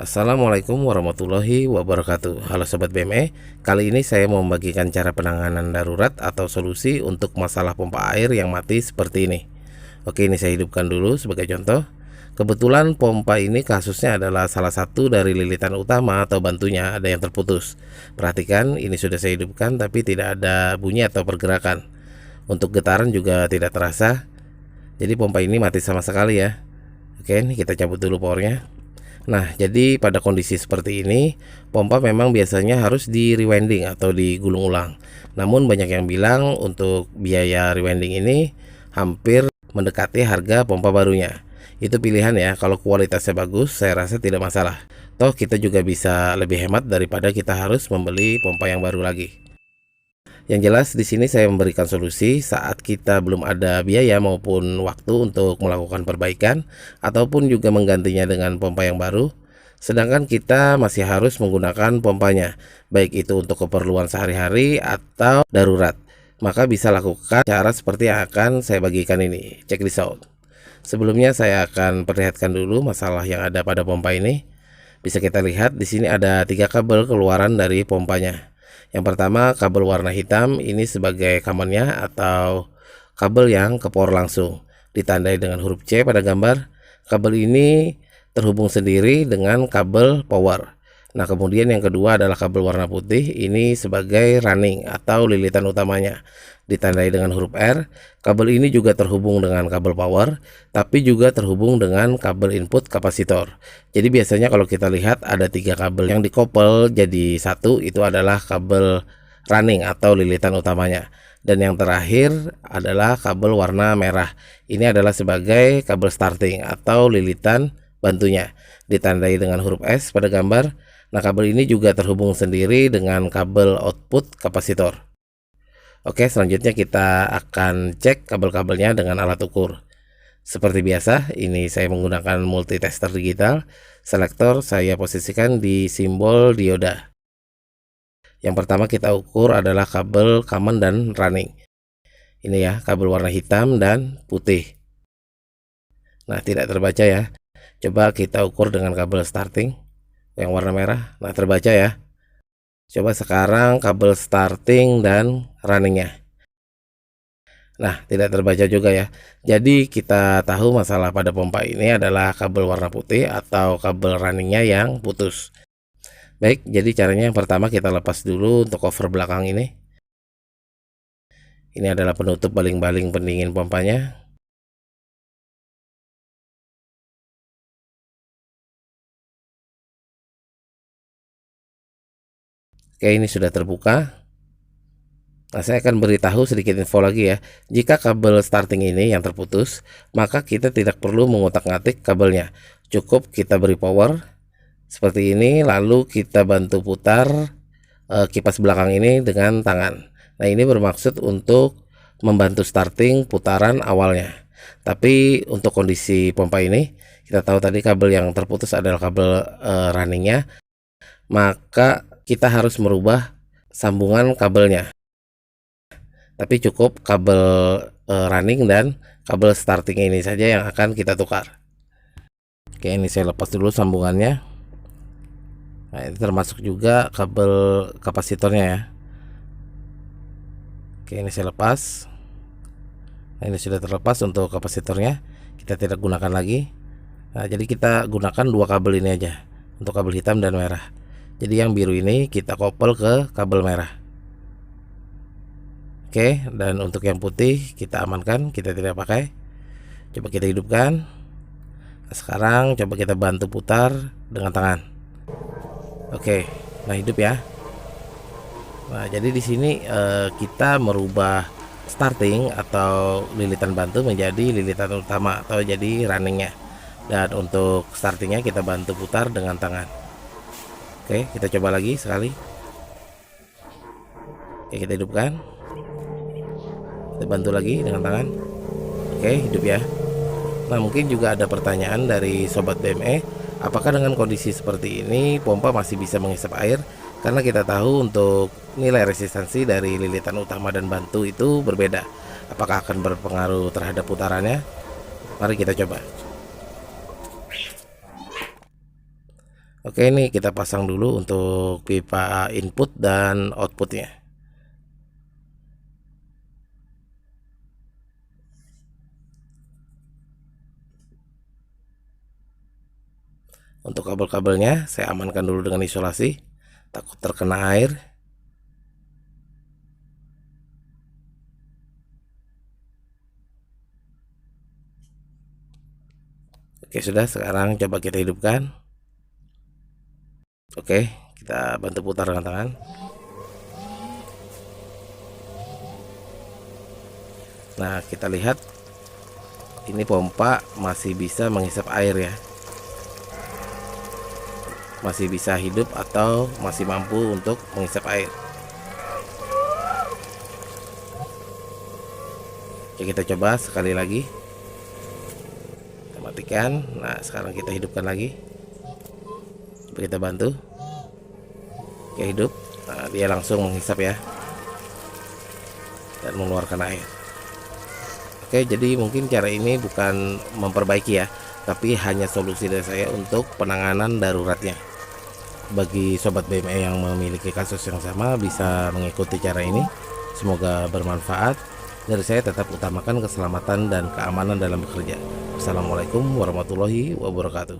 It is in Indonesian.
Assalamualaikum warahmatullahi wabarakatuh. Halo Sobat BME, kali ini saya mau membagikan cara penanganan darurat atau solusi untuk masalah pompa air yang mati seperti ini. Oke, ini saya hidupkan dulu sebagai contoh. Kebetulan pompa ini kasusnya adalah salah satu dari lilitan utama atau bantunya ada yang terputus. Perhatikan, ini sudah saya hidupkan tapi tidak ada bunyi atau pergerakan. Untuk getaran juga tidak terasa. Jadi pompa ini mati sama sekali ya. Oke, ini kita cabut dulu powernya. Nah, jadi pada kondisi seperti ini, pompa memang biasanya harus di rewinding atau digulung ulang. Namun banyak yang bilang untuk biaya rewinding ini hampir mendekati harga pompa barunya. Itu pilihan ya, kalau kualitasnya bagus saya rasa tidak masalah. Toh kita juga bisa lebih hemat daripada kita harus membeli pompa yang baru lagi. Yang jelas di sini saya memberikan solusi saat kita belum ada biaya maupun waktu untuk melakukan perbaikan ataupun juga menggantinya dengan pompa yang baru. Sedangkan kita masih harus menggunakan pompanya, baik itu untuk keperluan sehari-hari atau darurat. Maka bisa lakukan cara seperti yang akan saya bagikan ini. Check this out. Sebelumnya saya akan perlihatkan dulu masalah yang ada pada pompa ini. Bisa kita lihat di sini ada 3 kabel keluaran dari pompanya. Yang pertama kabel warna hitam ini sebagai common-nya atau kabel yang ke power langsung, ditandai dengan huruf C pada gambar. Kabel ini terhubung sendiri dengan kabel power. Nah, kemudian yang kedua adalah kabel warna putih, ini sebagai running atau lilitan utamanya, ditandai dengan huruf R. Kabel ini juga terhubung dengan kabel power, tapi juga terhubung dengan kabel input kapasitor. Jadi biasanya kalau kita lihat ada 3 kabel yang dikopel jadi satu, itu adalah kabel running atau lilitan utamanya. Dan yang terakhir adalah kabel warna merah. Ini adalah sebagai kabel starting atau lilitan bantunya, ditandai dengan huruf S pada gambar. Nah, kabel ini juga terhubung sendiri dengan kabel output kapasitor. Oke, selanjutnya kita akan cek kabel-kabelnya dengan alat ukur. Seperti biasa, ini saya menggunakan multitester digital. Selektor saya posisikan di simbol dioda. Yang pertama kita ukur adalah kabel common dan running. Ini ya, kabel warna hitam dan putih. Nah, tidak terbaca ya. Coba kita ukur dengan kabel starting yang warna merah. Nah, terbaca ya. Coba sekarang kabel starting dan runningnya. Nah, tidak terbaca juga ya. Jadi kita tahu masalah pada pompa ini adalah kabel warna putih atau kabel runningnya yang putus. Baik, jadi caranya yang pertama kita lepas dulu untuk cover belakang ini. Ini adalah penutup baling-baling pendingin pompanya. Oke, ini sudah terbuka. Nah, saya akan beritahu sedikit info lagi ya. Jika kabel starting ini yang terputus, maka kita tidak perlu mengotak-ngatik kabelnya. Cukup kita beri power seperti ini, lalu kita bantu putar kipas belakang ini dengan tangan. Nah, ini bermaksud untuk membantu starting putaran awalnya. Tapi untuk kondisi pompa ini, kita tahu tadi kabel yang terputus adalah kabel runningnya, maka kita harus merubah sambungan kabelnya. Tapi cukup kabel running dan kabel starting ini saja yang akan kita tukar. Oke, ini saya lepas dulu sambungannya. Nah, ini termasuk juga kabel kapasitornya ya. Oke, ini saya lepas. Nah, ini sudah terlepas untuk kapasitornya. Kita tidak gunakan lagi. Nah, jadi kita gunakan 2 kabel ini aja untuk kabel hitam dan merah. Jadi yang biru ini kita kopel ke kabel merah. Oke, dan untuk yang putih kita amankan, kita tidak pakai. Coba kita hidupkan. Nah, sekarang coba kita bantu putar dengan tangan. Oke, nah hidup ya. Nah, jadi di sini kita merubah starting atau lilitan bantu menjadi lilitan utama atau jadi runningnya. Dan untuk startingnya kita bantu putar dengan tangan. Oke, kita coba lagi sekali. Oke, kita hidupkan. Kita bantu lagi dengan tangan. Oke, hidup ya. Nah, mungkin juga ada pertanyaan dari Sobat BME, apakah dengan kondisi seperti ini pompa masih bisa menghisap air? Karena kita tahu untuk nilai resistansi dari lilitan utama dan bantu itu berbeda. Apakah akan berpengaruh terhadap putarannya? Mari kita coba. Oke, ini kita pasang dulu untuk pipa input dan outputnya. Untuk kabel-kabelnya saya amankan dulu dengan isolasi, takut terkena air. Oke, sudah. Sekarang coba kita hidupkan. Oke, kita bantu putar dengan tangan. Nah, kita lihat ini pompa masih bisa menghisap air ya, masih bisa hidup atau masih mampu untuk menghisap air. Oke, kita coba sekali lagi, kita matikan. Nah, sekarang kita hidupkan lagi, coba kita bantu. Oke, hidup. Nah, dia langsung menghisap ya dan mengeluarkan air. Oke, jadi mungkin cara ini bukan memperbaiki ya, tapi hanya solusi dari saya untuk penanganan daruratnya. Bagi sobat BME yang memiliki kasus yang sama bisa mengikuti cara ini. Semoga bermanfaat. Dari saya tetap utamakan keselamatan dan keamanan dalam bekerja. Assalamualaikum warahmatullahi wabarakatuh.